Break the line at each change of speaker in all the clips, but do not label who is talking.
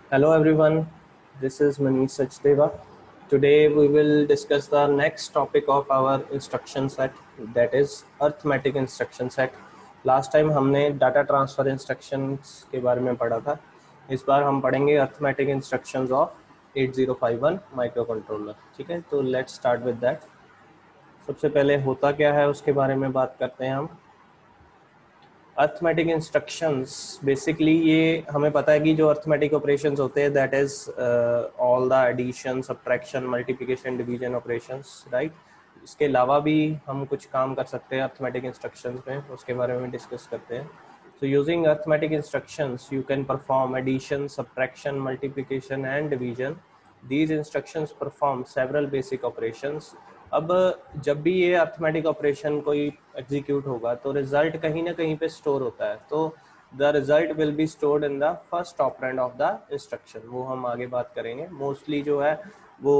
Hello everyone, this is Manish Sachdeva. Today we will discuss the next topic of our instruction set, that is arithmetic instruction set. Last time हमने data transfer instructions के बारे में पढ़ा था. इस बार हम पढ़ेंगे arithmetic instructions of 8051 microcontroller. ठीक है, तो let's start with that. सबसे पहले होता क्या है उसके बारे में बात करते हैं हम. अर्थमेटिक इंस्ट्रक्शंस बेसिकली ये हमें पता है कि जो अर्थमेटिक ऑपरेशंस होते हैं that is all the addition, subtraction, multiplication, division operations, right. इसके अलावा भी हम कुछ काम कर सकते हैं अर्थमेटिक इंस्ट्रक्शंस में, उसके बारे में डिस्कस करते हैं. So using arithmetic instructions, you can perform addition, subtraction, multiplication and division. These instructions perform several basic operations. अब जब भी ये अर्थमेटिक ऑपरेशन कोई एग्जीक्यूट होगा तो रिजल्ट कहीं ना कहीं पे स्टोर होता है. तो the result will be stored in the first operand of the instruction. वो हम आगे बात करेंगे. मोस्टली जो है वो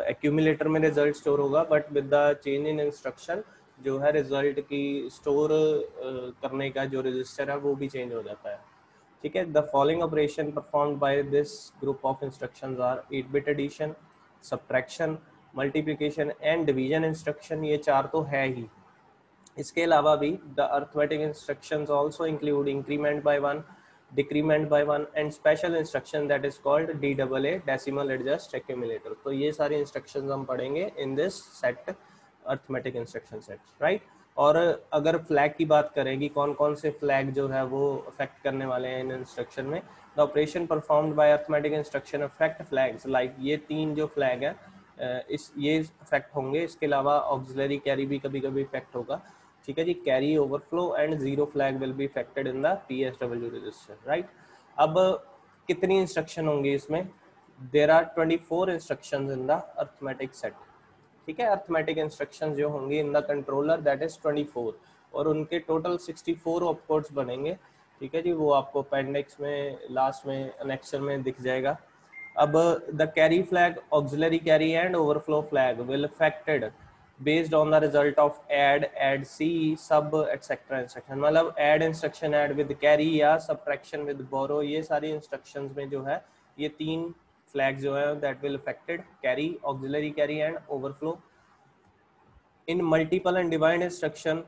एक्यूमुलेटर में रिजल्ट स्टोर होगा, but with the change in instruction जो है रिजल्ट की स्टोर करने का जो रजिस्टर है वो भी चेंज हो जाता है. ठीक है. The following operation performed by this group of instructions are 8-bit addition, subtraction, multiplication and division instruction. ये चार तो है ही. इसके अलावा भी the arithmetic instructions also include increment by 1, decrement by 1 and special instruction that is called DAA, decimal adjust accumulator. तो ये सारी इंस्ट्रक्शंस हम पढ़ेंगे in this set, arithmetic instruction set, right. और अगर फ्लैग की बात करें कौन कौन से फ्लैग जो है वो अफेक्ट करने वाले हैं इन इंस्ट्रक्शन में. The operation performed bye arithmetic instruction affect flags like, ये तीन जो फ्लैग है इस ये अफेक्ट होंगे. इसके अलावा ऑक्सिलरी कैरी भी कभी कभी इफेक्ट होगा. ठीक है जी. Carry, overflow and zero flag will be effected in the PSW register, right. अब कितनी इंस्ट्रक्शन होंगी इसमें. There are 24 instructions in the arithmetic set. ठीक है. अर्थमेटिक इंस्ट्रक्शंस जो होंगी in the controller that is 24, और उनके टोटल 64 ऑपकोड्स बनेंगे. ठीक है जी. वो आपको अपेंडिक्स में लास्ट में अनेक्सर में दिख जाएगा. अब the carry flag, auxiliary carry and overflow flag will affected based on the result of add C sub etcetera instruction. मतलब add instruction add with carry या सब्ट्रैक्शन विद बोरो, ये सारी इंस्ट्रक्शंस में जो है ये तीन फ्लैग जो है that will affected carry, auxiliary carry and overflow. In multiple and divide instruction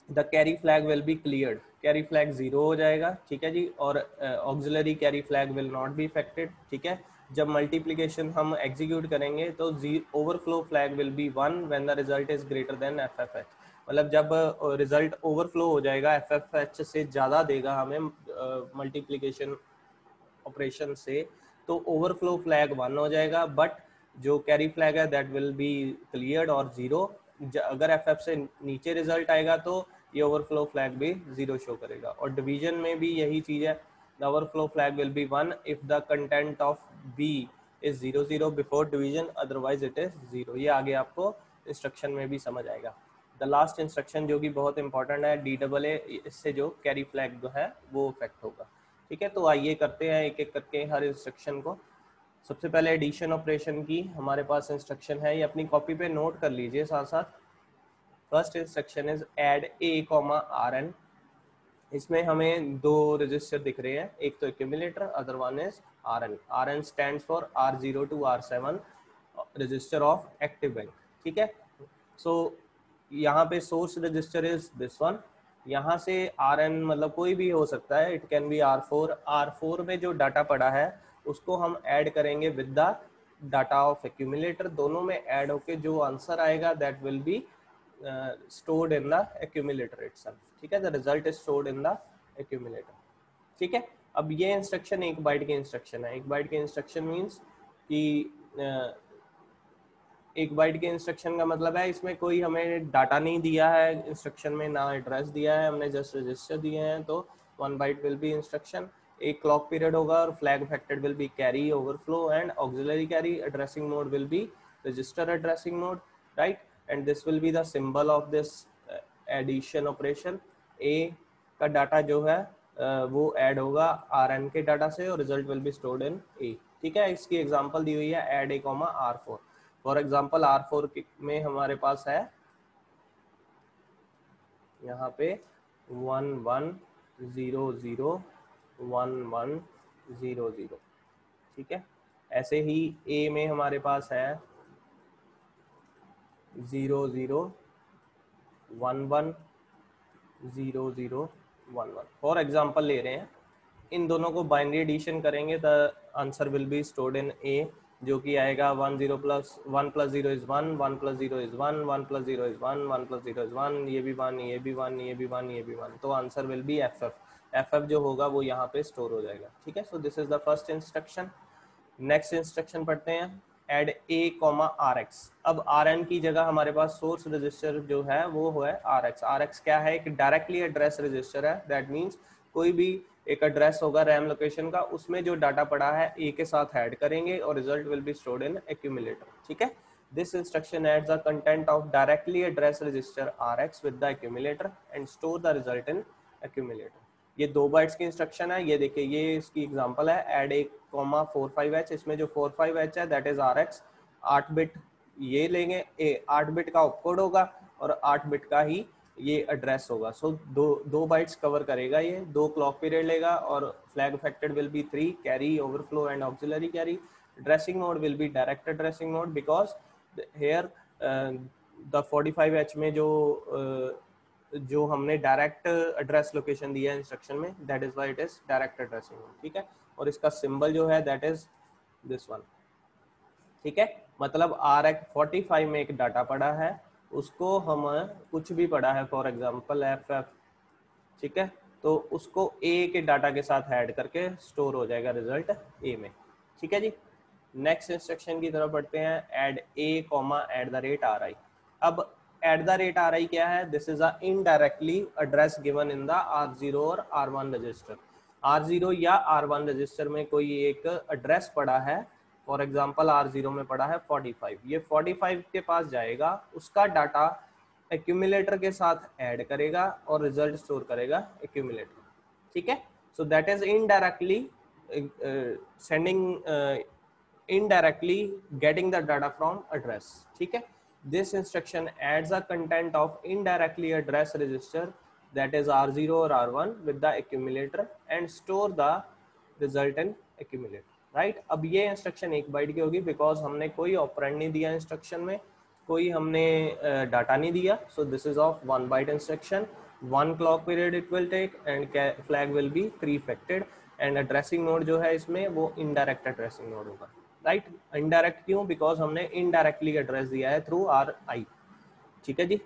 the carry flag will be cleared. Carry flag 0 हो जाएगा. ठीक है जी. और auxiliary carry flag will not be affected. ठीक है. जब मल्टीप्लिकेशन हम एग्जीक्यूट करेंगे तो overflow flag will B 1 when the result is greater than FFH. मतलब जब रिजल्ट ओवरफ्लो हो जाएगा, FFH से ज़्यादा देगा हमें मल्टीप्लिकेशन ऑपरेशन से, तो ओवरफ्लो फ्लैग 1 हो जाएगा. बट जो कैरी फ्लैग है दैट विल बी क्लियर्ड और 0. अगर FF से नीचे रिजल्ट आएगा तो ये ओवरफ्लो फ्लैग भी 0 शो करेगा. और डिवीजन में भी यही चीज़ है. The overflow flag will B 1 if the content of B is 0 before division, otherwise it is 0. ये आगे आपको इंस्ट्रक्शन में भी समझ आएगा. द लास्ट इंस्ट्रक्शन जो कि बहुत इंपॉर्टेंट है, DAA, इससे जो कैरी फ्लैग जो है वो इफेक्ट होगा. ठीक है. तो आइए करते हैं एक एक करके हर इंस्ट्रक्शन को. सबसे पहले एडिशन ऑपरेशन की हमारे पास इंस्ट्रक्शन है, ये अपनी कॉपी पे नोट कर लीजिए साथ साथ. First instruction is add A, RN. इसमें हमें दो रजिस्टर दिख रहे हैं, एक तो accumulator, other one is RN. RN stands for R0 to R7 register of active bank. ठीक है. सो यहाँ पे source register is this one. यहाँ से RN मतलब कोई भी हो सकता है, इट कैन बी R4 में जो डाटा पड़ा है उसको हम ऐड करेंगे with the data of accumulator. दोनों में ऐड होके जो आंसर आएगा that will be stored in the accumulator itself. ठीक है. the result is stored in the accumulator. ठीक है. अब ये इंस्ट्रक्शन 1 बाइट की इंस्ट्रक्शन है. 1 बाइट की इंस्ट्रक्शन मींस कि 1 बाइट के इंस्ट्रक्शन का मतलब है इसमें कोई हमें डाटा नहीं दिया है इंस्ट्रक्शन में, ना एड्रेस दिया है, हमने जस्ट रजिस्टर दिए हैं. तो 1 बाइट विल बी इंस्ट्रक्शन. एक क्लॉक पीरियड होगा और flag affected will be carry, overflow and auxiliary carry. Addressing mode will be register addressing mode, right. And this will be the symbol of this addition operation. A का data जो है वो add होगा RN के data से और result will be stored in A. ठीक है. इसकी एग्जांपल दी हुई है add A, R4. For example R4 में हमारे पास है यहाँ पे 1 1 0 0 1 1 0 0. ठीक है। ऐसे ही ए में हमारे पास है 0 0 1 1 0 0 1 1। फॉर एग्जाम्पल ले रहे हैं, इन दोनों को बाइनरी एडिशन करेंगे the answer will be stored in A, जो कि आएगा 1 0 plus 1 plus 0 is 1, 1 plus 0 is 1, 1 plus 0 is 1, 1 plus 0 is 1, ये भी 1, ये भी 1, ये भी 1, ये भी 1, तो answer will B F F. F F जो होगा वो यहाँ पे स्टोर हो जाएगा। ठीक है, so this is the first instruction. Next instruction पढ़ते हैं, add A comma R X. अब आर एन की जगह हमारे पास सोर्स रजिस्टर जो है वो है आर एक्स। आर एक्स क्या है, एक डायरेक्टली एड्रेस रजिस्टर है। दैट मीन्स कोई भी एक एड्रेस होगा रैम लोकेशन का, उसमें जो डाटा पड़ा है ए के साथ ऐड करेंगे और result will be stored in accumulator. ठीक है, this instruction adds the content of directly address register R X with the accumulator and store the result in accumulator. ये 2 बाइट्स की इंस्ट्रक्शन है। ये देखिए, ये इसकी एग्जांपल है, ऐड ए कॉमा 45h। इसमें जो 45h है that is R X. 8 bit ये लेंगे, 8 बिट का ऑपकोड होगा और 8 बिट का ही ये एड्रेस होगा। सो दो बाइट्स कवर करेगा ये, 2 क्लॉक पीरियड लेगा और flag affected will be 3, carry, overflow and auxiliary carry. Addressing mode will be direct addressing mode because here the 45h में जो हमने डायरेक्ट एड्रेस लोकेशन दिया है इंस्ट्रक्शन में, that is why it is direct addressing. ठीक है, और इसका सिंबल जो है दैट इज दिस वन। ठीक है, मतलब आर एक्स 45 में एक डाटा पड़ा है, उसको हम कुछ भी पड़ा है, फॉर एग्जांपल एफ एफ। ठीक है, तो उसको ए के डाटा के साथ ऐड करके स्टोर हो जाएगा रिजल्ट ए में। ठीक है जी, नेक्स्ट इंस्ट्रक्शन की तरफ बढ़ते हैं, add A comma at the rate R I. अब at the rate R I क्या है, this is a indirectly address given in the R0 और R1 रजिस्टर। R0 या R1 रजिस्टर में कोई एक एड्रेस पड़ा है, फॉर एग्जांपल R0 में पड़ा है 45। ये 45 के पास जाएगा, उसका डाटा एक्यूमुलेटर के साथ ऐड करेगा और रिजल्ट स्टोर करेगा एक्यूमुलेटर। ठीक है, so that is indirectly sending indirectly getting the data from address. ठीक है, this instruction adds a content of indirectly address register that is R0 or R1 with the accumulator and store the result in accumulator. right, अब ये instruction 1 byte की होगी because हमने कोई operand नहीं दिया इंस्ट्रक्शन में, कोई हमने डाटा नहीं दिया। So this is of 1 byte instruction, 1 clock period it will take and flag will be pre affected and addressing mode जो है इसमें वो इनडायरेक्ट एड्रेसिंग मोड होगा। राइट, इनडायरेक्ट क्यों, बिकॉज हमने इनडायरेक्टली एड्रेस दिया है थ्रू आर आई। ठीक है जी,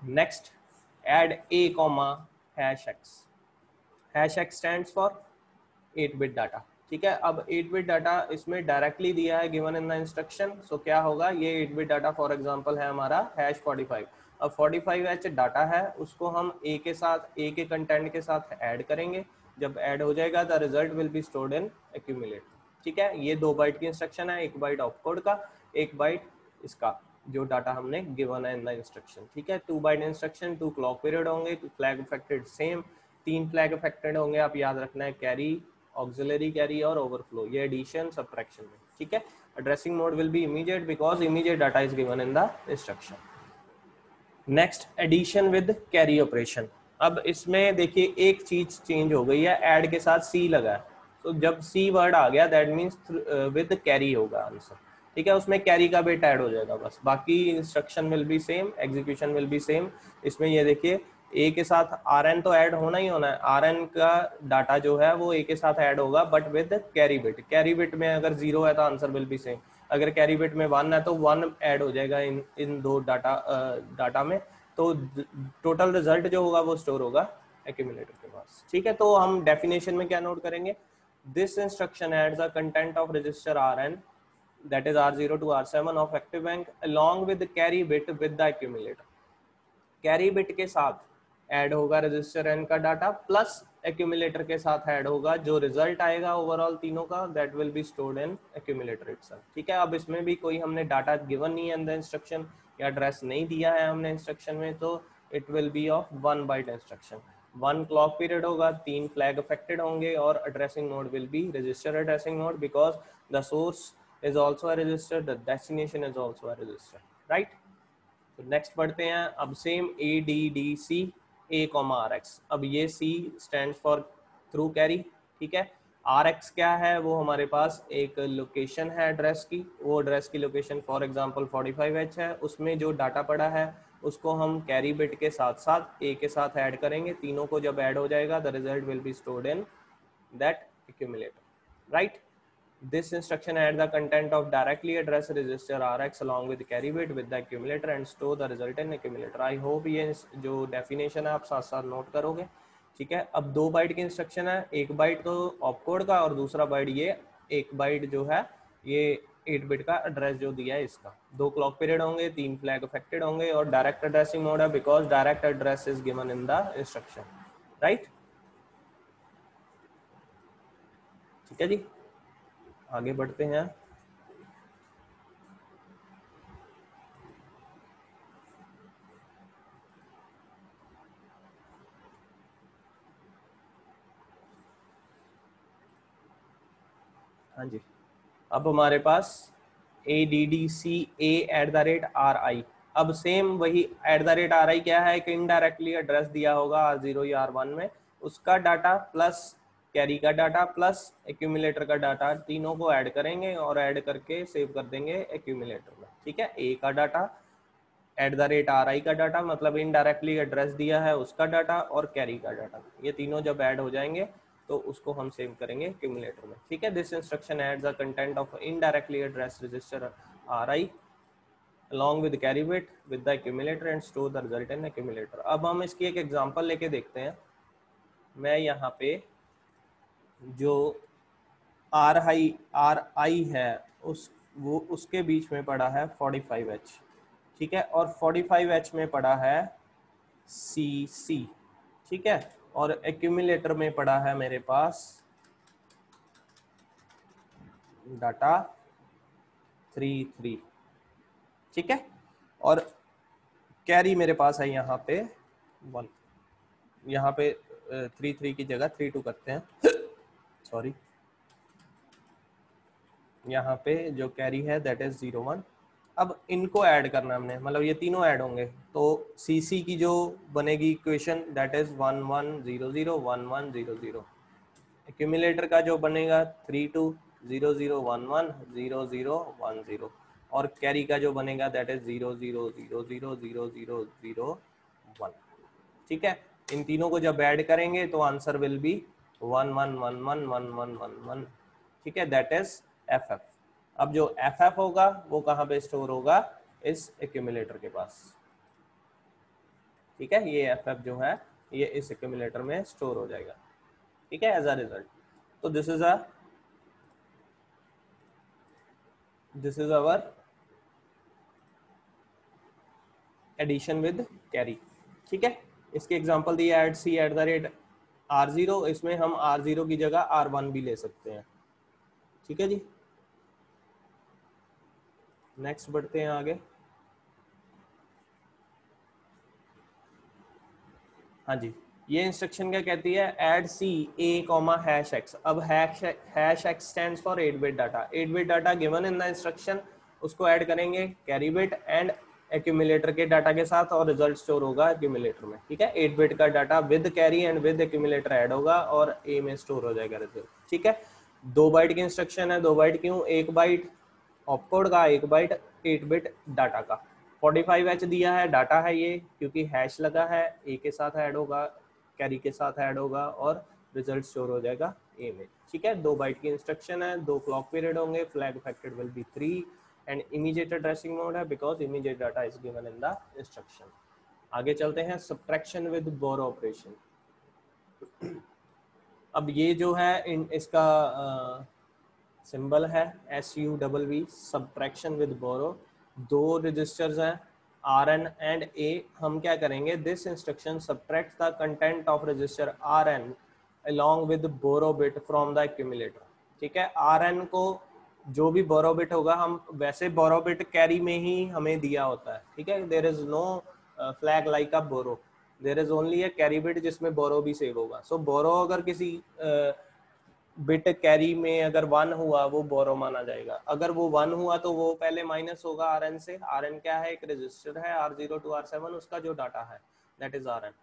next, add A comma hash X. Hash X stands for 8 bit data. ठीक है, अब 8 बिट डाटा इसमें डायरेक्टली दिया है गिवन इन द इंस्ट्रक्शन। सो क्या होगा, ये 8 बिट डाटा फॉर एग्जांपल है हमारा हैश 45। अब 45H डाटा है, उसको हम ए के साथ, ए के कंटेंट के साथ ऐड करेंगे। जब ऐड हो जाएगा the result will be stored in accumulator. ठीक है, ये 2 बाइट की इंस्ट्रक्शन है, 1 बाइट ऑपकोड का, 1 बाइट इसका जो डाटा हमने गिवन है इन द इंस्ट्रक्शन। ठीक है, 2 बाइट इंस्ट्रक्शन, 2 क्लॉक पीरियड होंगे, flag affected same, 3 flag affected होंगे। आप याद रखना है, कैरी, ऑक्सिलरी कैरी और ओवरफ्लो, ये एडिशन सब्ट्रैक्शन में। ठीक है, addressing mode will be immediate because immediate data is given in the instruction. Next, addition with carry operation. अब इसमें देखिए एक चीज चेंज हो गई है, ऐड के साथ सी लगा है, तो जब सी वर्ड आ गया दैट मीन्स विद कैरी होगा आंसर। ठीक है, उसमें कैरी का बिट ऐड हो जाएगा बस, बाकी instruction will be same, execution will be same. इसमें ये देखिए ए के साथ आर एन तो ऐड होना ही होना है, आर एन का डाटा जो है वो ए के साथ ऐड होगा but with carry bit. Carry bit में अगर 0 है तो आंसर विल बी सेम, अगर कैरी बिट में 1 है तो 1 ऐड हो जाएगा इन 2 डाटा में, तो टोटल रिजल्ट जो होगा वो स्टोर होगा एक्यूमुलेटर के पास। ठीक है, तो हम डेफिनेशन में क्या नोट करेंगे, this instruction adds a content of register Rn that is R0 to R7 of active bank along with the carry bit with the accumulator। Carry bit के साथ ऐड होगा रजिस्टर एन का data plus accumulator के साथ add होगा, जो result आएगा overall तीनों का that will be stored in accumulator itself. ठीक है, अब इसमें भी कोई हमने डाटा गिवन नहीं है इन द इंस्ट्रक्शन या एड्रेस नहीं दिया है हमने इंस्ट्रक्शन में, तो it will be of 1 byte instruction. 1 clock period होगा, 3 फ्लैग अफेक्टेड होंगे और addressing mode will be register addressing mode because the source is also a register, the destination is also a register, right? तो next पढ़ते हैं, अब same ADDC A, R, X। अब ये C stands for through carry. ठीक है, RX क्या है, वो हमारे पास एक लोकेशन है एड्रेस की, वो एड्रेस की लोकेशन फॉर एग्जांपल 45H है, उसमें जो डाटा पड़ा है उसको हम कैरी बिट के साथ साथ A के साथ ऐड करेंगे, तीनों को जब ऐड हो जाएगा the result will be stored in that accumulator, right? This instruction add the content of directly address register RX along with carry bit with the accumulator and store the result in accumulator. I hope ये जो definition है आप साथ साथ note करोगे, ठीक है। अब 2 बाइट की इंस्ट्रक्शन है, 1 बाइट तो ऑपकोड का और दूसरा बाइट ये 1 बाइट जो है ये 8 बिट का एड्रेस जो दिया है इसका। 2 क्लॉक पीरियड होंगे, 3 फ्लैग अफेक्टेड होंगे और डायरेक्ट एड्रेसिंग मोड है because direct address is given in the instruction, right. ठीक है जी, आगे बढ़ते हैं। हाँ जी, अब हमारे पास ADDCA@RI, अब सेम वही @RI क्या है, कि इनडायरेक्टली एड्रेस दिया होगा R0 या R1 में, उसका डाटा प्लस कैरी का डाटा प्लस एक्यूमुलेटर का डाटा, तीनों को ऐड करेंगे और ऐड करके सेव कर देंगे एक्यूमुलेटर में, ठीक है। A का डाटा @RI का डाटा मतलब इनडायरेक्टली एड्रेस दिया है उसका डाटा और कैरी का डाटा, ये तीनों जब ऐड हो जाएंगे तो उसको हम सेव करेंगे एक्यूमुलेटर में, ठीक है। This instruction adds the content of indirectly address register RI along with carry bit with the accumulator and store the result in accumulator। अब हम इसकी एक एग्जांपल लेके देखते हैं। मैं यहाँ पे जो RI है उसके बीच में पड़ा है 45H, ठीक है, और 45H में पड़ा है CC, ठीक है, और एक्यूमुलेटर में पड़ा है मेरे पास डाटा 33, ठीक है, और कैरी मेरे पास है यहाँ पे 1, यहाँ पे 33 की जगह 32 करते हैं, सॉरी, यहाँ पे जो कैरी है दैट इज 01। अब इनको ऐड करना हमने, मतलब ये तीनों ऐड होंगे तो CC की जो बनेगी इक्वेशन दैट इज 1100 1100। एक्यूमुलेटर का जो बनेगा 3200110010 और कैरी का जो बनेगा दैट इज 00000001, ठीक है। इन तीनों को जब ऐड करेंगे तो आंसर विल बी 11111111, ठीक है, दैट इज FF। अब जो FF होगा वो कहाँ पे स्टोर होगा, इस एक्यूमुलेटर के पास, ठीक है। ये FF जो है ये इस एक्यूमुलेटर में स्टोर हो जाएगा, ठीक है, एज अ रिजल्ट। तो this is our addition with carry, ठीक है। इसके एग्जांपल दिए ऐड C @R0, इसमें हम R0 की जगह R1 भी ले सकते हैं, ठीक है जी। नेक्स्ट बढ़ते हैं आगे। हाँ जी, ये इंस्ट्रक्शन क्या कहती है, ऐड C A,#X। अब #X stands for 8 bit data, 8 bit data given in the instruction, उसको ऐड करेंगे कैरी बिट एंड एक्यूमुलेटर के डाटा के साथ और रिजल्ट स्टोर होगा एक्यूमुलेटर में, ठीक है। 8 बिट का data with carry and with accumulator add होगा और A में स्टोर हो जाएगा रिजल्ट, ठीक है। 2 बाइट की इंस्ट्रक्शन है, 2 बाइट क्यों, 1 बाइट ऑपकोड का, 1 बाइट 8 बिट डाटा का। 45H दिया है, डाटा है ये, क्योंकि हैश लगा है, A के साथ ऐड होगा, कैरी के साथ ऐड होगा और रिजल्ट स्टोर हो जाएगा A में, ठीक है। 2 बाइट की इंस्ट्रक्शन है, 2 क्लॉक पीरियड होंगे, flag affected will be 3 and immediate addressing mode है because immediate data is given in the instruction. आगे चलते हैं, सब्ट्रैक्शन विद बोरो ऑपरेशन। अब ये जो है इसका सिंबल है SUBB, subtraction with borrow. 2 registers हैं RN एंड A, हम क्या करेंगे, this instruction subtract the content of register RN along with borrow bit from the accumulator, ठीक है। RN को जो भी बोरो बिट होगा, हम वैसे बोरो बिट कैरी में ही हमें दिया होता है, ठीक है। There is no flag like a borrow, there is only a carry bit जिसमें बोरो भी सेव होगा। सो बोरो अगर किसी बिट कैरी में अगर 1 हुआ वो बोरो माना जाएगा, अगर वो 1 हुआ तो वो पहले माइनस होगा RN से। RN क्या है, एक रजिस्टर है R0 to R7, उसका जो डाटा है that is RN,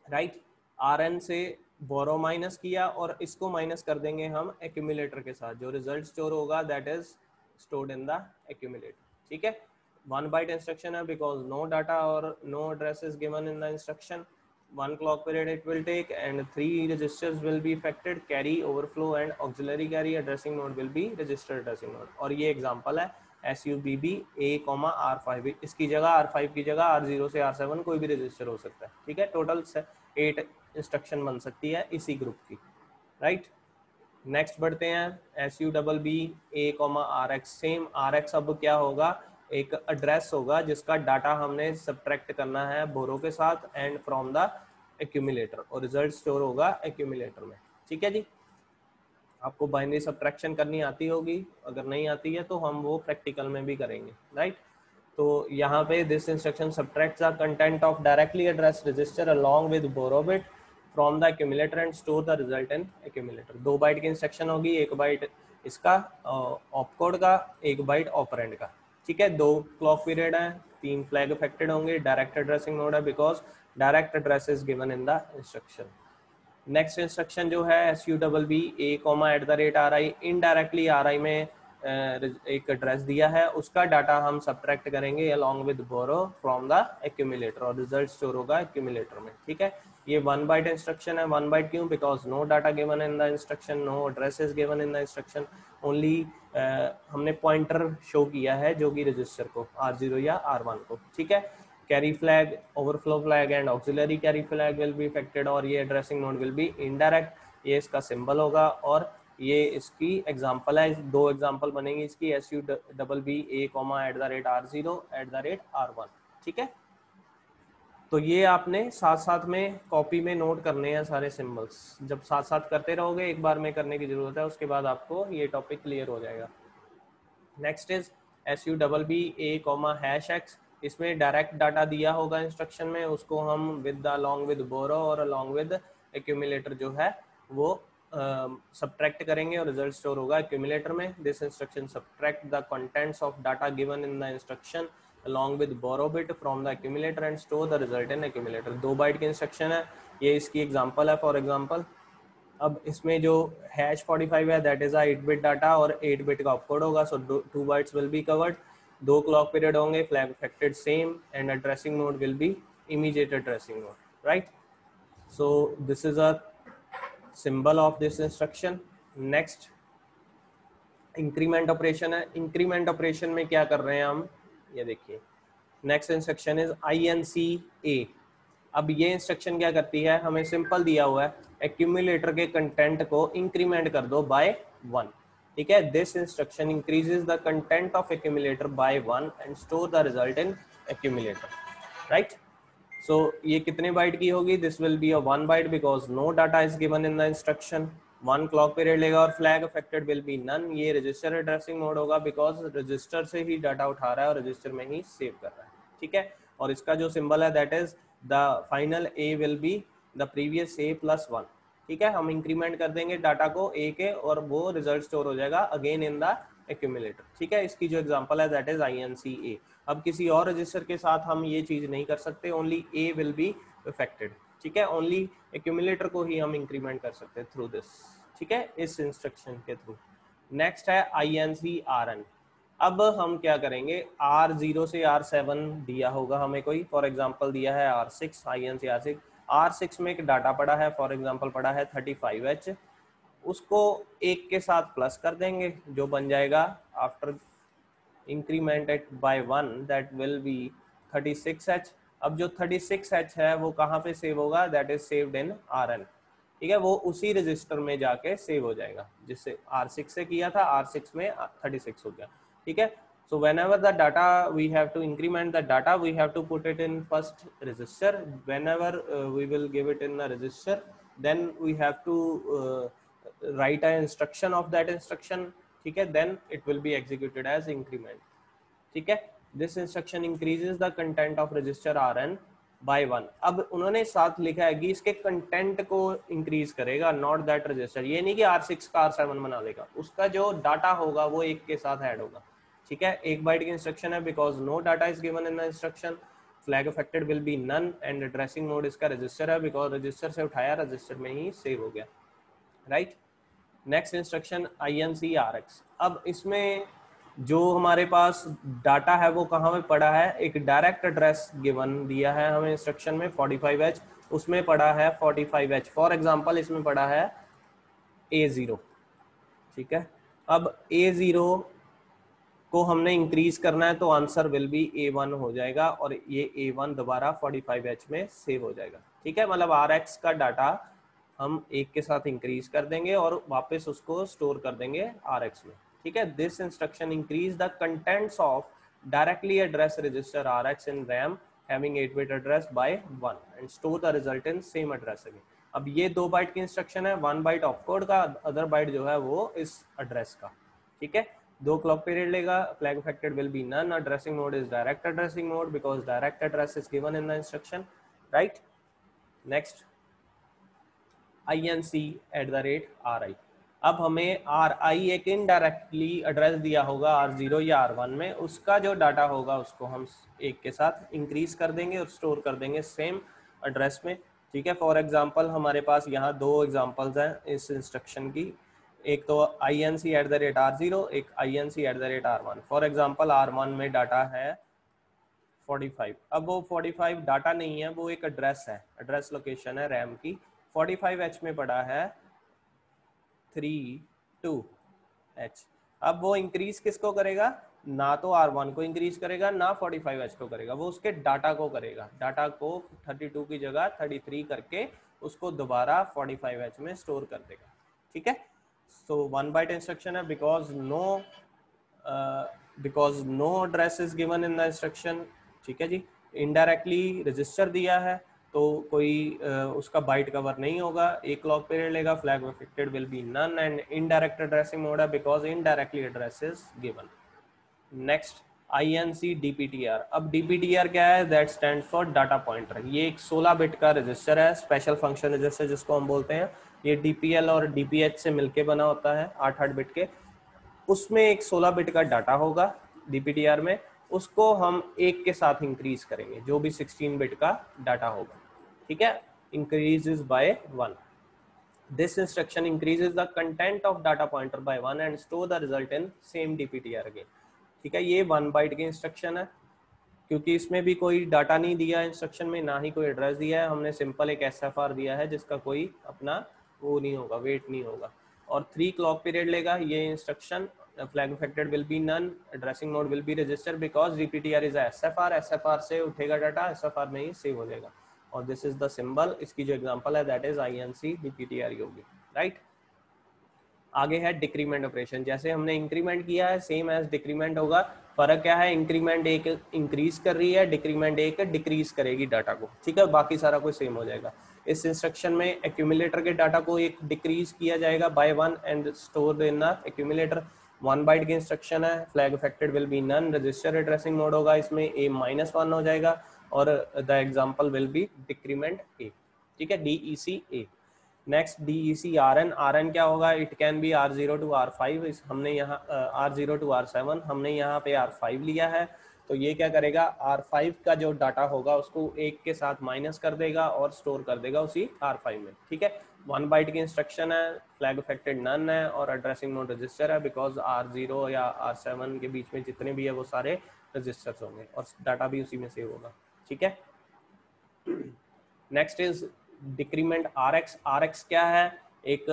right. RN से बोरो माइनस किया और इसको माइनस कर देंगे हम एक्यूमुलेटर के साथ, जो रिजल्ट स्टोर होगा that is stored in the accumulator. ठीक है, 1 बाइट इंस्ट्रक्शन है बिकॉज नो डाटा और no address is given in the instruction. 1 clock period it will take and 3 registers will be affected, carry, overflow and auxiliary carry addressing node will be register addressing node। और ये example है SUBB A, R5, इसकी जगह R5 की जगह R0 से R7 कोई भी रजिस्टर हो सकता है। ठीक है, टोटल 8 इंस्ट्रक्शन बन सकती है इसी ग्रुप की, राइट। नेक्स्ट बढ़ते हैं SUBB A, RX। Same RX अब क्या होगा, एक एड्रेस होगा जिसका डाटा हमने सब्ट्रैक्ट करना है बोरो के साथ एंड फ्रॉम द एक्यूमुलेटर, और रिजल्ट स्टोर होगा एक्यूमुलेटर में। ठीक है जी, आपको बाइनरी सब्ट्रैक्शन करनी आती होगी, अगर नहीं आती है तो हम वो प्रैक्टिकल में भी करेंगे, राइट। तो यहाँ पे this instruction subtracts the content of directly address register along with borrow bit from the accumulator and store the result in accumulator. 2 byte की इंस्ट्रक्शन होगी, 1 बाइट इसका ऑपकोड का, 1 बाइट ऑपरेंड का। ठीक है, 2 क्लॉक पीरियड है, 3 फ्लैग अफेक्टेड होंगे, direct addressing node है because direct address is given in the instruction. Next instruction जो है SUBB A, @RI, indirectly RI में एक एड्रेस दिया है, उसका डाटा हम सब्ट्रैक्ट करेंगे along with borrow from the accumulator, और रिजल्ट स्टोर होगा एक्यूमुलेटर में। ठीक है, ये 1 बाइट इंस्ट्रक्शन है। 1 बाइट क्यों, because no data given in the instruction, no address is given in the instruction, only हमने पॉइंटर शो किया है जो कि रजिस्टर को R0 या R1 को। ठीक है, carry flag, overflow flag and auxiliary carry flag will be affected, और ये addressing node will be indirect, ये इसका सिंबल होगा, और ये इसकी एग्जांपल है। 2 एग्जांपल बनेंगी इसकी, SUBB A, @R0 @R1। ठीक है, तो ये आपने साथ साथ में कॉपी में नोट करने हैं सारे सिंबल्स। जब साथ साथ करते रहोगे, एक बार में करने की जरूरत है, उसके बाद आपको ये टॉपिक क्लियर हो जाएगा। Next is SUBB A, #X। इसमें डायरेक्ट डाटा दिया होगा इंस्ट्रक्शन में, उसको हम विद अलोंग विद बोरो और अलोंग विद एक्यूमुलेटर जो है वो सब्ट्रैक्ट करेंगे, और रिजल्ट स्टोर होगा एक्यूमुलेटर में। This instruction subtract the contents of data given in the instruction along with borrow bit from the accumulator and store the result in accumulator. 2 byte की instruction है, ये इसकी एग्जांपल है। For example, अब इसमें जो #45 है दैट इज 8 बिट डाटा, और 8 बिट का ऑपकोड होगा, so 2 bytes will be covered. 2 clock period होंगे, flag affected same, and addressing mode will be immediate addressing mode, right. So this is a symbol of this instruction. Next increment operation है। Increment operation में क्या कर रहे हैं हम, ये देखिए। Next instruction is INCA। अब ये इंस्ट्रक्शन क्या करती है, हमें सिंपल दिया हुआ है एक्यूमुलेटर के कंटेंट को इंक्रीमेंट कर दो बाय 1। ठीक है, this instruction increases the content of accumulator by 1 and store the result in accumulator, right. So ये कितने बाइट की होगी, this will be a 1 byte because no data is given in the instruction. 1 clock period लेगा, और flag affected will be none, ये register addressing mode होगा because register से ही डाटा उठा रहा है और रजिस्टर में ही सेव कर रहा है। ठीक है, और इसका जो सिंबल है that is the final A will be the previous A +1। ठीक है, हम इंक्रीमेंट कर देंगे डाटा को A के, और वो रिजल्ट स्टोर हो जाएगा अगेन इन द एक्यूमुलेटर। ठीक है, इसकी जो एग्जांपल है दैट इज INCA। अब किसी और रजिस्टर के साथ हम ये चीज नहीं कर सकते, only A will be affected. ठीक है, ओनली एक्यूमुलेटर को ही हम इंक्रीमेंट कर सकते हैं थ्रू दिस। ठीक है, इस इंस्ट्रक्शन के थ्रू। नेक्स्ट है INCRN। अब हम क्या करेंगे, R0 से R7 दिया होगा हमें कोई, फॉर एग्जांपल दिया है R6, INCR6। R6 में एक डाटा पड़ा है, फॉर एग्जांपल पड़ा है 35H, उसको 1 के साथ प्लस कर देंगे, जो बन जाएगा after increment it by 1 that will be 36H। अब जो 36H है वो कहाँ पे सेव होगा, that is saved in RN। ठीक है, वो उसी रजिस्टर में जाके सेव हो जाएगा जिससे R6 से किया था, R6 में 36 हो गया। ठीक है, so whenever the data we have to increment the data, we have to put it in first register. Whenever we will give it in the register, then we have to write an instruction of that instruction. ठीक है, then it will be executed as increment. ठीक है, this instruction increases the content of register RN by 1। अब उन्होंने साथ लिखा है कि इसके कंटेंट को इंक्रीज करेगा, नॉट दैट रजिस्टर। ये नहीं कि R6 का R7 बना देगा, उसका जो डाटा होगा वो 1 के साथ ऐड होगा। ठीक है, 1 बाइट की इंस्ट्रक्शन है because no data is given in the instruction. Flag affected will be none and addressing mode इसका रजिस्टर है बिकॉज रजिस्टर से उठाया रजिस्टर में ही सेव हो गया, राइट। Next instruction INCRX। अब इसमें जो हमारे पास डाटा है वो कहाँ पे पड़ा है, एक डायरेक्ट एड्रेस गिवन दिया है हमें इंस्ट्रक्शन में 45H, उसमें पड़ा है 45H। फॉर एग्जांपल इसमें पड़ा है A0, ठीक है। अब A0 को हमने इंक्रीज करना है तो आंसर विल बी A1 हो जाएगा और ये A1 दोबारा 45H में सेव हो जाएगा, ठीक है। मतलब RX का डाटा हम एक के साथ इंक्रीज कर देंगे और वापस उसको स्टोर कर देंगे RX में, ठीक है। This instruction increase the contents of directly address register RX in RAM having 8-bit address by 1 and store the result in same address again. अब ये 2 बाइट की इंस्ट्रक्शन है, 1 बाइट ऑपकोड का, अदर बाइट जो है वो इस एड्रेस का, ठीक है। 2 क्लॉक पीरियड लेगा, flag affected will be none, addressing mode is direct addressing mode because direct address is given in the instruction, right? Next, INC@RI। अब हमें RI एक इनडायरेक्टली एड्रेस दिया होगा R0 या R1 में, उसका जो डाटा होगा उसको हम एक के साथ इंक्रीज कर देंगे और स्टोर कर देंगे सेम एड्रेस में, ठीक है। फॉर एग्जांपल हमारे पास यहाँ 2 एग्जांपल्स हैं इस इंस्ट्रक्शन की, एक तो INC@R0, एक INC@R1। फॉर एग्जांपल R1 में डाटा है 45। अब वो 45 डाटा नहीं है, वो एक एड्रेस है, एड्रेस लोकेशन है रैम की। 45H में पड़ा है 32H। अब वो इंक्रीज किसको करेगा, ना तो R1 को इंक्रीज करेगा ना 45H को करेगा, वो उसके डाटा को करेगा। डाटा को 32 की जगह 33 करके उसको दोबारा 45H में स्टोर कर देगा, ठीक है। So 1 byte instruction है because no address is given in the instruction, ठीक है जी। indirectly रजिस्टर दिया है तो कोई उसका बाइट कवर नहीं होगा, एक क्लॉक पीरियड लेगा, flag affected will be none and indirect addressing mode है because indirectly address is given। next INC DPTR। अब DPTR क्या है, that stands for data pointer। ये एक 16 बिट का रजिस्टर है, स्पेशल फंक्शन रजिस्टर जिसको हम बोलते हैं। ये DPL और DPH से मिलके बना होता है 8-8 बिट के। उसमें एक 16 बिट का डाटा होगा DPTR में, उसको हम एक के साथ इंक्रीज करेंगे, जो भी 16 बिट का डाटा होगा, ठीक है। Increases by 1। This instruction increases the content of data pointer by 1 and store the result in same DPTR again, ठीक है। ये 1 बाइट की इंस्ट्रक्शन है, क्योंकि इसमें भी कोई डाटा नहीं दिया इंस्ट्रक्शन में, ना ही कोई एड्रेस दिया है, हमने सिंपल एक SFR दिया है जिसका कोई अपना वो नहीं होगा, वेट नहीं होगा। और 3 क्लॉक पीरियड लेगा ये instruction, flag affected will be none, addressing mode will be register because DPTR is SFR। SFR से उठेगा डाटा, SFR में ही सेव हो जाएगा। और दिस इज द सिंबल, इसकी जो एग्जांपल है दैट इज INC DPTR होगी, राइट। आगे है डिक्रीमेंट ऑपरेशन। जैसे हमने इंक्रीमेंट किया है सेम एज डिक्रीमेंट होगा। फर्क क्या है, इंक्रीमेंट एक इंक्रीज कर रही है, डिक्रीमेंट एक डिक्रीज करेगी डाटा को, ठीक है। बाकी सारा कुछ सेम हो जाएगा। इस इंस्ट्रक्शन में एक्यूमुलेटर के डाटा को एक डिक्रीज किया जाएगा by 1 and store in the accumulator. 1 byte की इंस्ट्रक्शन है, flag affected will be none, register addressing mode होगा, इसमें A-1 हो जाएगा और the example will be decrement A, ठीक है, DEC-A। Next DEC-RN। RN क्या होगा, it can be R0 to R5। हमने यहाँ R0 to R7, हमने यहाँ पे R5 लिया है, तो ये क्या करेगा, R5 का जो डाटा होगा उसको एक के साथ माइनस कर देगा और स्टोर कर देगा उसी R5 में, ठीक है। 1 बाइट की इंस्ट्रक्शन है, फ्लैग अफेक्टेड नन है और एड्रेसिंग मोड रजिस्टर है बिकॉज R0 या R7 के बीच में जितने भी है वो सारे रजिस्टर्स होंगे और डाटा भी उसी में सेव होगा, ठीक है। Next is decrement RX। RX क्या है, एक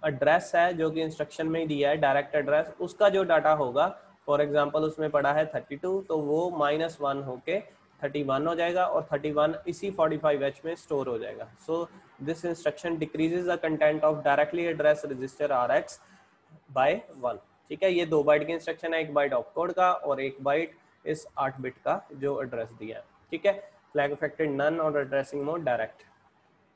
एड्रेस है जो कि इंस्ट्रक्शन में ही दिया है, डायरेक्ट एड्रेस। उसका जो डाटा होगा, फॉर एग्जांपल उसमें पड़ा है 32, तो वो -1 होके 31 हो जाएगा और 31 इसी 45H में स्टोर हो जाएगा। So this instruction decreases the content of directly address register RX by 1, ठीक है। ये 2 बाइट की इंस्ट्रक्शन है, 1 बाइट ऑपकोड का और 1 बाइट इस 8 बिट का जो एड्रेस दिया है, ठीक है। फ्लैग अफेक्टेड नन और addressing mode direct.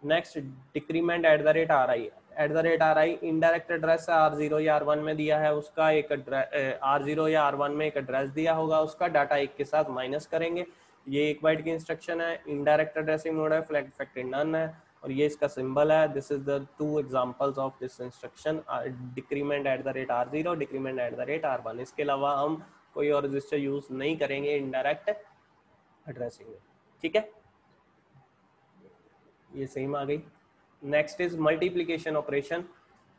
Next decrement @RI। @RI indirect address R0 या R1 में दिया है, उसका एक R0 या R1 में एक एड्रेस दिया होगा, उसका डाटा एक के साथ माइनस करेंगे। ये 1 बाइट की इंस्ट्रक्शन है, इनडायरेक्ट एड्रेसिंग मोड है, फ्लैग अफेक्टेड नन है और ये इसका सिंबल है। This is the 2 examples of this instruction, decrement @R0, decrement @R1। इसके अलावा हम कोई और रजिस्टर यूज नहीं करेंगे इनडायरेक्ट एड्रेसिंग में, ठीक है, ये सेम आ गई। Next is multiplication operation.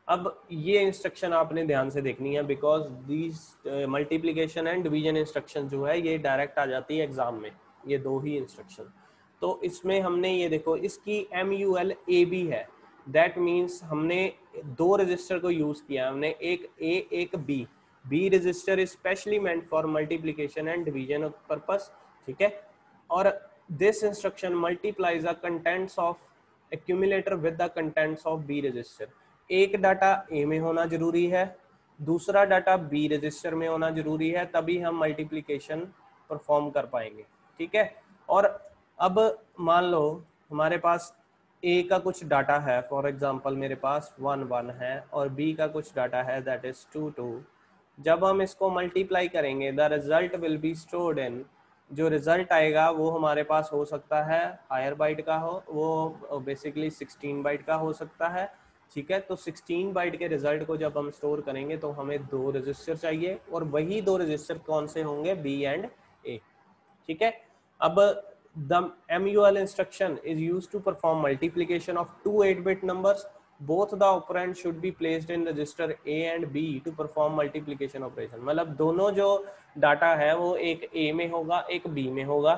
अब ये इंस्ट्रक्शन आपने ध्यान से देखनी है because these multiplication and division instruction जो है ये डायरेक्ट आ जाती है एग्जाम में, ये दो ही इंस्ट्रक्शन। तो इसमें हमने ये देखो इसकी MUL AB है, दैट मीन्स हमने दो रजिस्टर को यूज किया, हमने एक A एक B। B register is specially meant for multiplication and division purpose, ठीक है। और this instruction multiplies the contents of accumulator with the contents of B register. एक डाटा A में होना जरूरी है, दूसरा डाटा B रजिस्टर में होना जरूरी है, तभी हम मल्टीप्लिकेशन परफॉर्म कर पाएंगे, ठीक है। और अब मान लो हमारे पास A का कुछ डाटा है, फॉर एग्जांपल मेरे पास 1 1 है और B का कुछ डाटा है दैट इज 2 2। जब हम इसको मल्टीप्लाई करेंगे the result will be stored इन, जो रिजल्ट आएगा वो हमारे पास हो सकता है हायर बाइट का हो, वो बेसिकली 16 बाइट का हो सकता है, ठीक है। तो 16 बाइट के रिजल्ट को जब हम स्टोर करेंगे तो हमें दो रजिस्टर चाहिए, और वही दो रजिस्टर कौन से होंगे, B एंड A, ठीक है। अब the MUL instruction is used to perform multiplication of two 8-bit numbers. Both the operands should be placed in register A and B to perform multiplication operation. मतलब दोनों जो data है वो एक A में होगा एक B में होगा।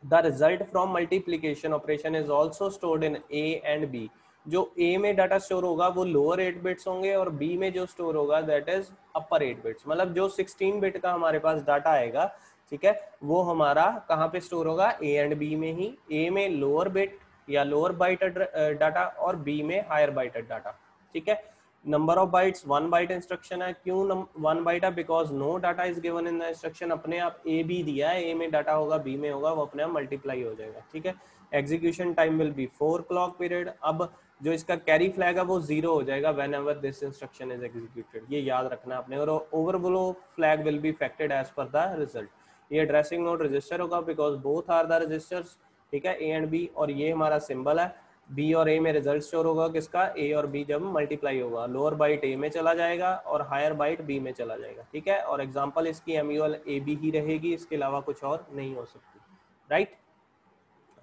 The result from multiplication operation is also stored in A and B. जो A में डाटा स्टोर होगा वो लोअर 8 बिट्स होंगे और B में जो स्टोर होगा दैट इज अपर 8 बिट्स। मतलब जो 16 बिट का हमारे पास डाटा आएगा, ठीक है, वो हमारा कहाँ पे स्टोर होगा, A एंड B में ही। A में लोअर बिट या लोअर बाइटेड डाटा और B में हायर बाइटेड डाटा, ठीक है। Number of bytes 1 byte instruction है, क्यों 1 बाइट है, because no data is given in the instruction. अपने आप A B दिया है, A में डाटा होगा B में होगा, वो अपने आप मल्टीप्लाई हो जाएगा, ठीक है। Execution time will be 4 clock period. अब जो इसका कैरी फ्लैग है वो 0 हो जाएगा whenever this instruction is executed, ये याद रखना आपने। और overflow flag will be effected as per the result. ये एड्रेसिंग नोड रजिस्टर होगा because both are the registers, ठीक है, A एंड B। और ये हमारा सिंबल है, B और A में रिजल्ट स्टोर होगा किसका, A और B जब मल्टीप्लाई होगा। लोअर बाइट A में चला जाएगा और हायर बाइट B में चला जाएगा, ठीक है। और एग्जांपल इसकी MUL AB ही रहेगी, इसके अलावा कुछ और नहीं हो सकती, राइट।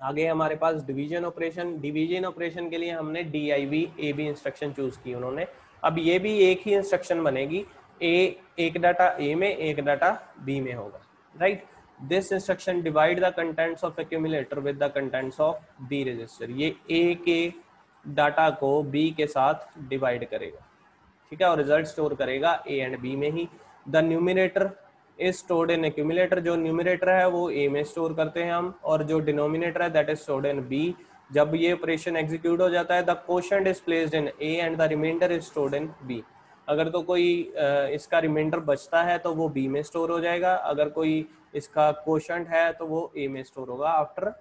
आगे हमारे पास डिवीजन ऑपरेशन। डिवीजन ऑपरेशन के लिए हमने DIV AB इंस्ट्रक्शन चूज की उन्होंने। अब ये भी एक ही इंस्ट्रक्शन बनेगी, एक डाटा A में एक डाटा B में होगा, right. This instruction divide the contents of accumulator with the contents of B register. ये A के डाटा को B के साथ डिवाइड करेगा, ठीक है, और रिजल्ट स्टोर करेगा A एंड B में ही। The numerator is stored in accumulator. जो न्यूमिनेटर है वो A में स्टोर करते हैं हम, और जो डिनोमिनेटर है that is stored in B। जब ये ऑपरेशन एग्जीक्यूट हो जाता है the quotient is placed in A and the remainder is stored in B। अगर तो कोई इसका रिमाइंडर बचता है तो वो B में स्टोर हो जाएगा, अगर कोई इसका क्वोशंट है तो वो A में स्टोर होगा after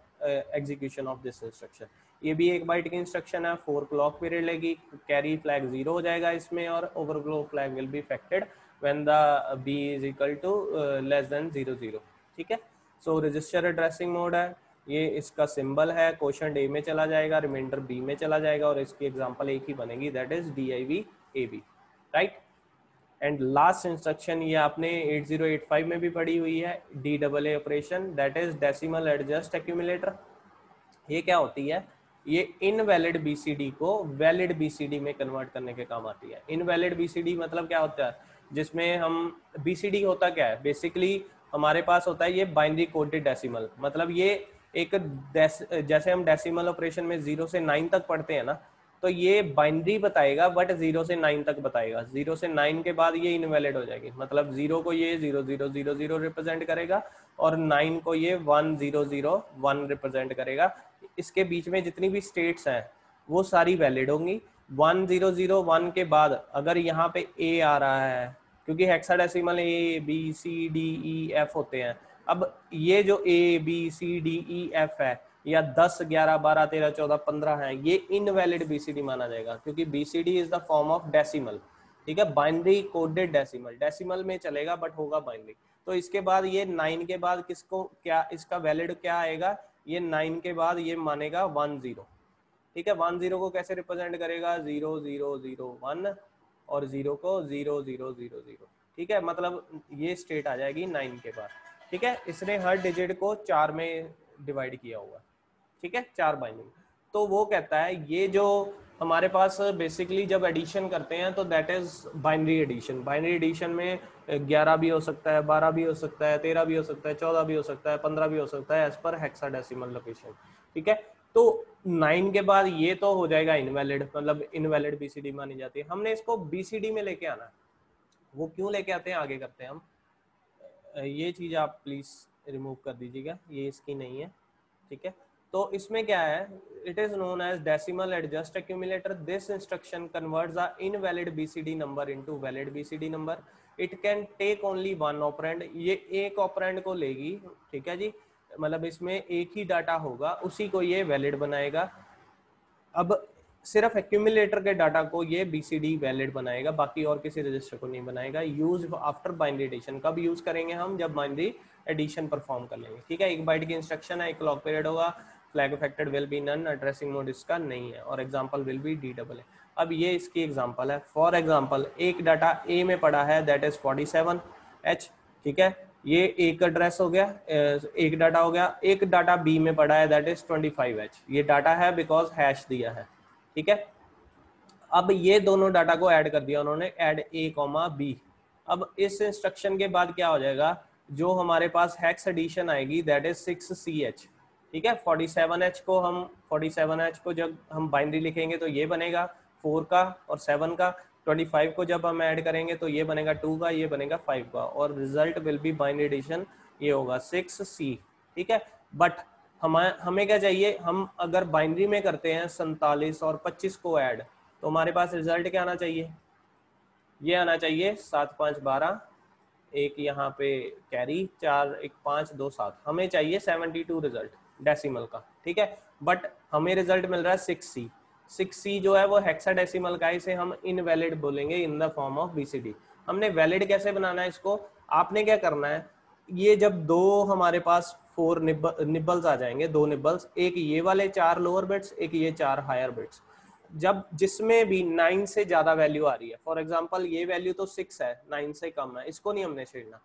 execution of this instruction. ये भी 1 बाइट की इंस्ट्रक्शन है, 4 क्लॉक पीरियड लेगी, कैरी फ्लैग 0 हो जाएगा इसमें, और overflow flag will be affected when the B is equal to less than 0 0, ठीक है। सो रजिस्टर एड्रेसिंग मोड है, ये इसका सिंबल है, क्वोशंट A में चला जाएगा, रिमाइंडर B में चला जाएगा, और इसकी एग्जांपल एक ही बनेगी that is DIV AB, right. And last instruction ये आपने 8085 में भी पढ़ी हुई है, DAA operation, that is decimal adjust accumulator. ये क्या होती है, ये इनवैलिड BCD को वैलिड BCD में कन्वर्ट करने के काम आती है। इनवैलिड BCD मतलब क्या होता है, जिसमें हम BCD होता क्या है, बेसिकली हमारे पास होता है ये बाइनरी कोडेड डेसिमल। मतलब ये एक जैसे हम डेसिमल ऑपरेशन में 0 से 9 तक पढ़ते हैं ना, तो ये बाइनरी बताएगा बट 0 से 9 तक बताएगा। 0 से 9 के बाद ये इनवैलिड हो जाएगी, मतलब 0 को ये 0 0 0 0 रिप्रेजेंट करेगा और 9 को ये 1 0 0 1 रिप्रेजेंट करेगा। इसके बीच में जितनी भी स्टेट्स हैं वो सारी वैलिड होंगी। 1 0 0 1 के बाद अगर यहाँ पे A आ रहा है, क्योंकि hexadecimal A B C D E F होते हैं, अब ये जो A B C D E F है या 10 11 12 13 14 15 है, ये इनवैलिड BCD माना जाएगा, क्योंकि BCD is the form of decimal, ठीक है, बाइनरी कोडेड डेसिमल। डेसिमल में चलेगा बट होगा बाइनरी। तो इसके बाद ये 9 के बाद किसको क्या इसका वैलिड क्या आएगा, ये 9 के बाद ये मानेगा 1 0, ठीक है। 1 0 को कैसे रिप्रेजेंट करेगा, 0 0 0 1 और 0 को 0 0 0 0, ठीक है। मतलब ये स्टेट आ जाएगी 9 के बाद, ठीक है। इसने हर डिजिट को 4 में डिवाइड किया हुआ, ठीक है, 4 बाइंडिंग। तो वो कहता है ये जो हमारे पास बेसिकली जब एडिशन करते हैं तो that is binary addition. Binary addition में 11 भी हो सकता है, 12 भी हो सकता है, 13 भी हो सकता है, 14 भी हो सकता है, 15 भी हो सकता है, एज पर हेक्साडेसिमल लोकेशन, ठीक है। तो 9 के बाद ये तो हो जाएगा इनवैलिड, मतलब इनवैलिड बीसीडी मानी जाती है। हमने इसको बीसीडी में लेके आना, वो क्यों लेके आते हैं आगे करते हैं हम। ये चीज आप प्लीज रिमूव कर दीजिएगा, ये इसकी नहीं है, ठीक है। तो इसमें क्या है, it is known as decimal adjust accumulator. This instruction converts a invalid BCD number into valid BCD number. It can take only one operand, ये एक ऑपरेंड को लेगी, ठीक है जी, मतलब इसमें एक ही डाटा होगा, उसी को ये वैलिड बनाएगा। अब सिर्फ एक्यूमुलेटर के डाटा को ये बीसीडी वैलिड बनाएगा, बाकी और किसी रजिस्टर को नहीं बनाएगा। यूज आफ्टर बाइनरी एडिशन, कब यूज करेंगे हम, जब बाइनरी एडिशन परफॉर्म कर लेंगे, ठीक है। 1 बाइट की इंस्ट्रक्शन है, एक क्लॉक पीरियड होगा, flag affected will be none, addressing mode इसका नहीं है, और एग्जांपल विल बी DAA। अब ये इसकी एग्जांपल है। फॉर एग्जांपल एक डाटा ए में पड़ा है, दैट इज 47H, ठीक है, ये एक एड्रेस हो गया, एक डाटा हो गया। एक डाटा बी में पड़ा है, दैट इज 25H, ये डाटा है बिकॉज हैश दिया है, ठीक है। अब ये दोनों डाटा को ऐड कर दिया उन्होंने, ऐड ए कॉमा बी। अब इस इंस्ट्रक्शन के बाद क्या हो जाएगा, जो हमारे पास हेक्स एडिशन आएगी दैट इज 6CH, ठीक है। 47H को जब हम बाइनरी लिखेंगे तो ये बनेगा 4 का और 7 का। 25 को जब हम ऐड करेंगे तो ये बनेगा 2 का, ये बनेगा 5 का, और result will be binary addition, ये होगा 6C, ठीक है। बट हमें क्या चाहिए, हम अगर बाइनरी में करते हैं 47 और 25 को ऐड, तो हमारे पास रिजल्ट क्या आना चाहिए, ये आना चाहिए 7 5 12, एक यहाँ पे कैरी 4 1 5 2 7, हमें चाहिए 72 रिजल्ट डेसिमल का, ठीक है। बट हमें रिजल्ट मिल रहा है 6C। 6C जो है वो हेक्साडेसिमल का, इसे हम इनवैलिड बोलेंगे in the form of BCD. हमने वैलिड कैसे बनाना है इसको, आपने क्या करना है, ये जब दो हमारे पास 4 निबल्स आ जाएंगे, 2 निबल्स, एक ये वाले 4 लोअर बिट्स, एक ये 4 हायर बिट्स, जब जिसमें भी 9 से ज्यादा वैल्यू आ रही है, फॉर एग्जांपल ये वैल्यू तो 6 है, 9 से कम है, इसको नहीं हमने छेड़ना।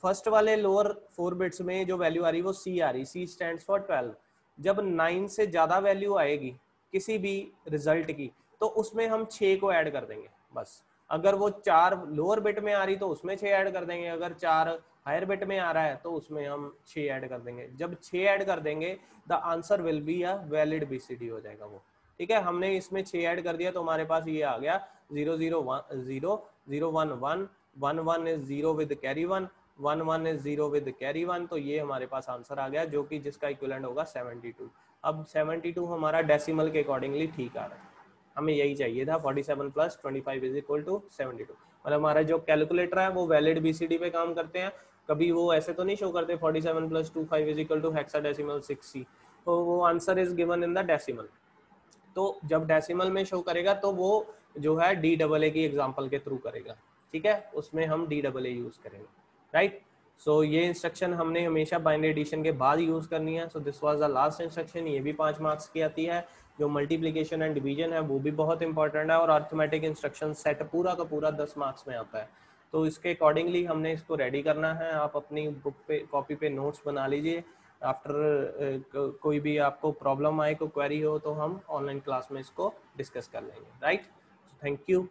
फर्स्ट वाले लोअर 4 बिट्स में जो वैल्यू आ रही है वो C आ रही, C स्टैंड्स फॉर 12। जब 9 से ज्यादा वैल्यू आएगी किसी भी रिजल्ट की, तो उसमें हम 6 को ऐड कर देंगे बस। अगर वो 4 लोअर बिट में आ रही तो उसमें 6 ऐड कर देंगे, अगर 4 हायर बिट में आ रहा है तो उसमें हम 6 ऐड कर देंगे। जब 6 ऐड कर देंगे the answer will be a valid BCD हो जाएगा वो, ठीक है। हमने इसमें 6 ऐड कर दिया तो हमारे पास ये आ गया 0 0 1 0 0 1 1 1 1 is 0 with carry 1, 1 1 is 0 with carry 1, तो ये हमारे पास आंसर आ गया, जो कि जिसका इक्विवेलेंट होगा 72। अब 72 हमारा डेसिमल के अकॉर्डिंगली ठीक आ रहा है, हमें यही चाहिए था। 47 + 25 इज इक्वल टू 72। मतलब हमारा जो कैलकुलेटर है वो वैलिड बीसीडी पे काम करते हैं, कभी वो ऐसे तो नहीं शो करते 47 + 25 is equal to hexadecimal 6C, तो वो answer is given in the decimal. तो जब डेसिमल में शो करेगा तो वो जो है DAA की एग्जांपल के थ्रू करेगा, ठीक है, उसमें हम DAA यूज करेंगे, राइट। सो ये इंस्ट्रक्शन हमने हमेशा बाइनरी एडिशन के बाद यूज करनी है। So this was the last instruction, ये भी 5 मार्क्स की आती है। जो मल्टीप्लिकेशन एंड डिवीजन है वो भी बहुत इंपॉर्टेंट है, और अर्थमेटिक इंस्ट्रक्शन सेट पूरा का पूरा 10 मार्क्स में आता है। तो इसके अकॉर्डिंगली हमने इसको रेडी करना है। आप अपनी बुक पे कॉपी पे नोट्स बना लीजिए। आफ्टर कोई भी आपको प्रॉब्लम आए, कोई क्वेरी हो, तो हम ऑनलाइन क्लास में इसको डिस्कस कर लेंगे, राइट। Thank you.